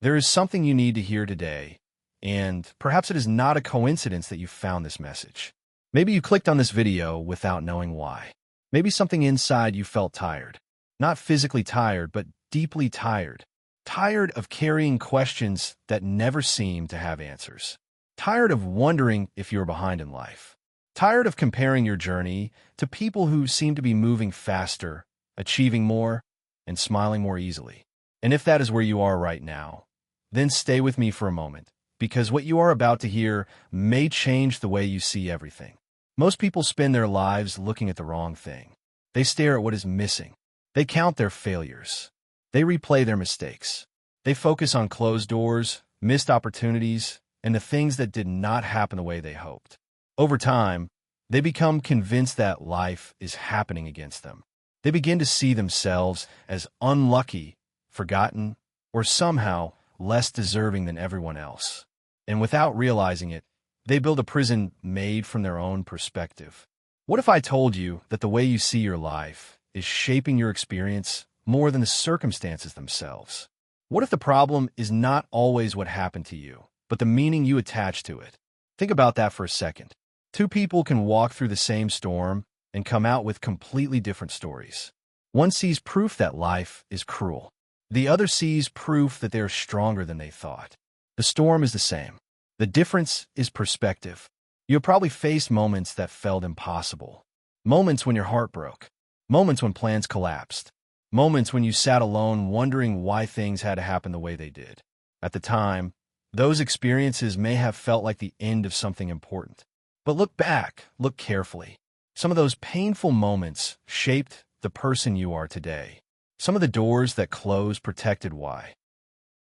There is something you need to hear today, and perhaps it is not a coincidence that you found this message. Maybe you clicked on this video without knowing why. Maybe something inside you felt tired. Not physically tired, but deeply tired. Tired of carrying questions that never seem to have answers. Tired of wondering if you're behind in life. Tired of comparing your journey to people who seem to be moving faster, achieving more, and smiling more easily. And if that is where you are right now, then stay with me for a moment, because what you are about to hear may change the way you see everything. Most people spend their lives looking at the wrong thing. They stare at what is missing. They count their failures. They replay their mistakes. They focus on closed doors, missed opportunities, and the things that did not happen the way they hoped. Over time, they become convinced that life is happening against them. They begin to see themselves as unlucky, forgotten, or somehow less deserving than everyone else. And without realizing it, they build a prison made from their own perspective. What if I told you that the way you see your life is shaping your experience more than the circumstances themselves? What if the problem is not always what happened to you, but the meaning you attach to it? Think about that for a second. Two people can walk through the same storm and come out with completely different stories. One sees proof that life is cruel. The other sees proof that they're stronger than they thought. The storm is the same. The difference is perspective. You have probably faced moments that felt impossible. Moments when your heart broke. Moments when plans collapsed. Moments when you sat alone wondering why things had to happen the way they did. At the time, those experiences may have felt like the end of something important. But look back, look carefully. Some of those painful moments shaped the person you are today. Some of the doors that closed protected why.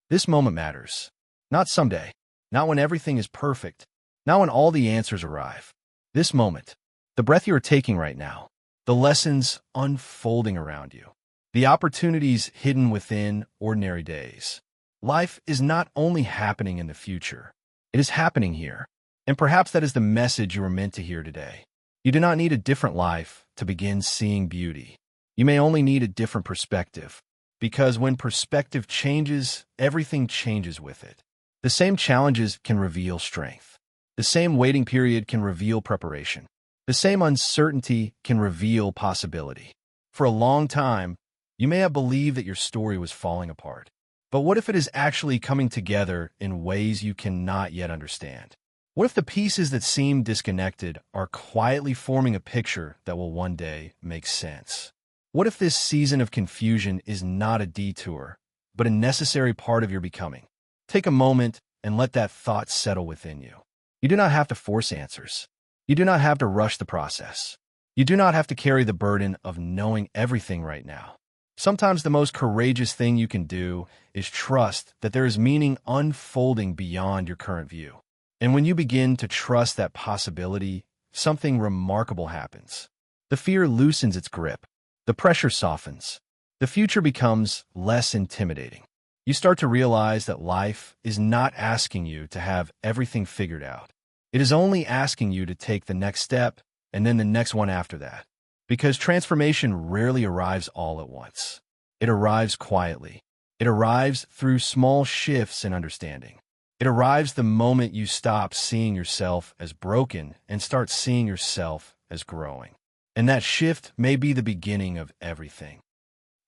This moment matters. Not someday. Not when everything is perfect. Not when all the answers arrive. This moment. The breath you are taking right now. The lessons unfolding around you. The opportunities hidden within ordinary days. Life is not only happening in the future. It is happening here. And perhaps that is the message you were meant to hear today. You do not need a different life to begin seeing beauty. You may only need a different perspective, because when perspective changes, everything changes with it. The same challenges can reveal strength. The same waiting period can reveal preparation. The same uncertainty can reveal possibility. For a long time, you may have believed that your story was falling apart. But what if it is actually coming together in ways you cannot yet understand? What if the pieces that seem disconnected are quietly forming a picture that will one day make sense? What if this season of confusion is not a detour, but a necessary part of your becoming? Take a moment and let that thought settle within you. You do not have to force answers. You do not have to rush the process. You do not have to carry the burden of knowing everything right now. Sometimes the most courageous thing you can do is trust that there is meaning unfolding beyond your current view. And when you begin to trust that possibility, something remarkable happens. The fear loosens its grip. The pressure softens. The future becomes less intimidating. You start to realize that life is not asking you to have everything figured out. It is only asking you to take the next step and then the next one after that. Because transformation rarely arrives all at once. It arrives quietly. It arrives through small shifts in understanding. It arrives the moment you stop seeing yourself as broken and start seeing yourself as growing. And that shift may be the beginning of everything.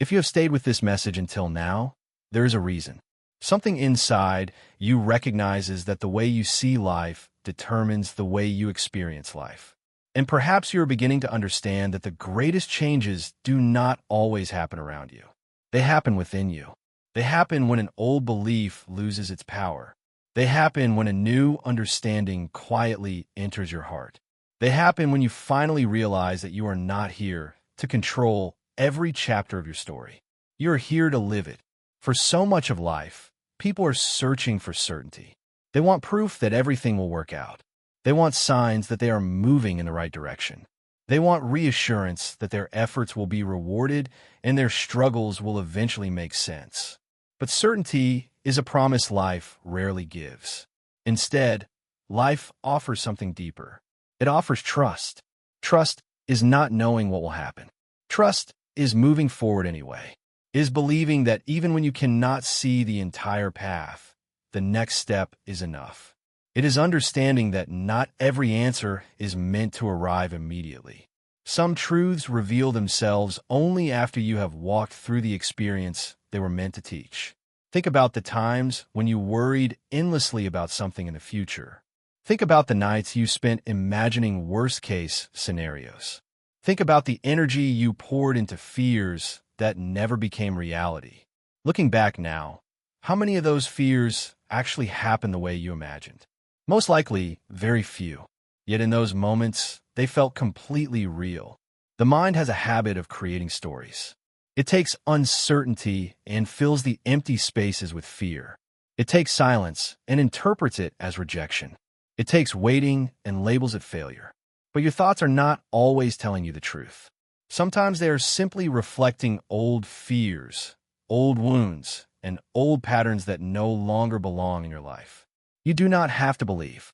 If you have stayed with this message until now, there is a reason. Something inside you recognizes that the way you see life determines the way you experience life. And perhaps you're beginning to understand that the greatest changes do not always happen around you. They happen within you. They happen when an old belief loses its power. They happen when a new understanding quietly enters your heart. They happen when you finally realize that you are not here to control every chapter of your story. You are here to live it. For so much of life, people are searching for certainty. They want proof that everything will work out. They want signs that they are moving in the right direction. They want reassurance that their efforts will be rewarded and their struggles will eventually make sense. But certainty is a promise life rarely gives. Instead, life offers something deeper. It offers trust. Trust is not knowing what will happen. Trust is moving forward anyway. It is believing that even when you cannot see the entire path, the next step is enough. It is understanding that not every answer is meant to arrive immediately. Some truths reveal themselves only after you have walked through the experience they were meant to teach. Think about the times when you worried endlessly about something in the future. Think about the nights you spent imagining worst-case scenarios. Think about the energy you poured into fears that never became reality. Looking back now, how many of those fears actually happened the way you imagined? Most likely, very few. Yet in those moments, they felt completely real. The mind has a habit of creating stories. It takes uncertainty and fills the empty spaces with fear. It takes silence and interprets it as rejection. It takes waiting and labels it failure. But your thoughts are not always telling you the truth. Sometimes they are simply reflecting old fears, old wounds, and old patterns that no longer belong in your life. You do not have to believe.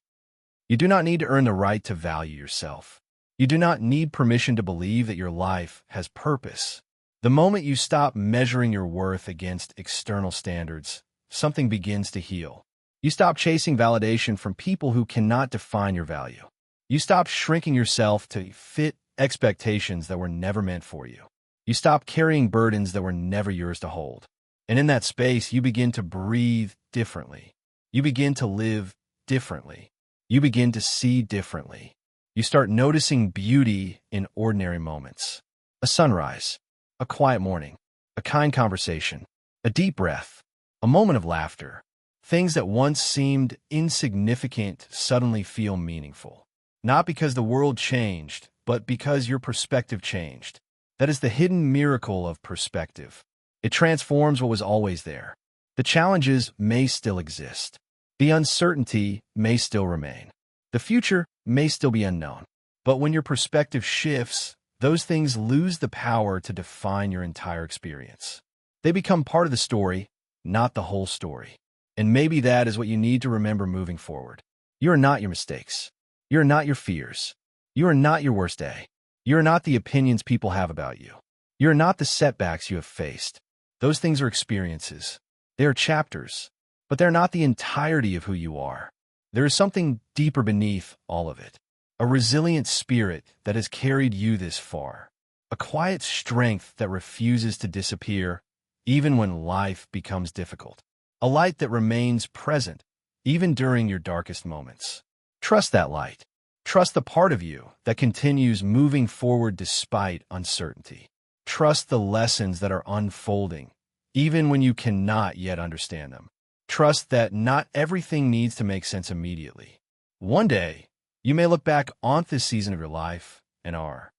You do not need to earn the right to value yourself. You do not need permission to believe that your life has purpose. The moment you stop measuring your worth against external standards, something begins to heal. You stop chasing validation from people who cannot define your value. You stop shrinking yourself to fit expectations that were never meant for you. You stop carrying burdens that were never yours to hold. And in that space, you begin to breathe differently. You begin to live differently. You begin to see differently. You start noticing beauty in ordinary moments. A sunrise, a quiet morning, a kind conversation, a deep breath, a moment of laughter. Things that once seemed insignificant suddenly feel meaningful. Not because the world changed, but because your perspective changed. That is the hidden miracle of perspective. It transforms what was always there. The challenges may still exist. The uncertainty may still remain. The future may still be unknown. But when your perspective shifts, those things lose the power to define your entire experience. They become part of the story, not the whole story. And maybe that is what you need to remember moving forward. You are not your mistakes. You are not your fears. You are not your worst day. You are not the opinions people have about you. You are not the setbacks you have faced. Those things are experiences. They are chapters, but they're not the entirety of who you are. There is something deeper beneath all of it. A resilient spirit that has carried you this far. A quiet strength that refuses to disappear even when life becomes difficult. A light that remains present even during your darkest moments. Trust that light. Trust the part of you that continues moving forward despite uncertainty. Trust the lessons that are unfolding, even when you cannot yet understand them. Trust that not everything needs to make sense immediately. One day, you may look back on this season of your life and are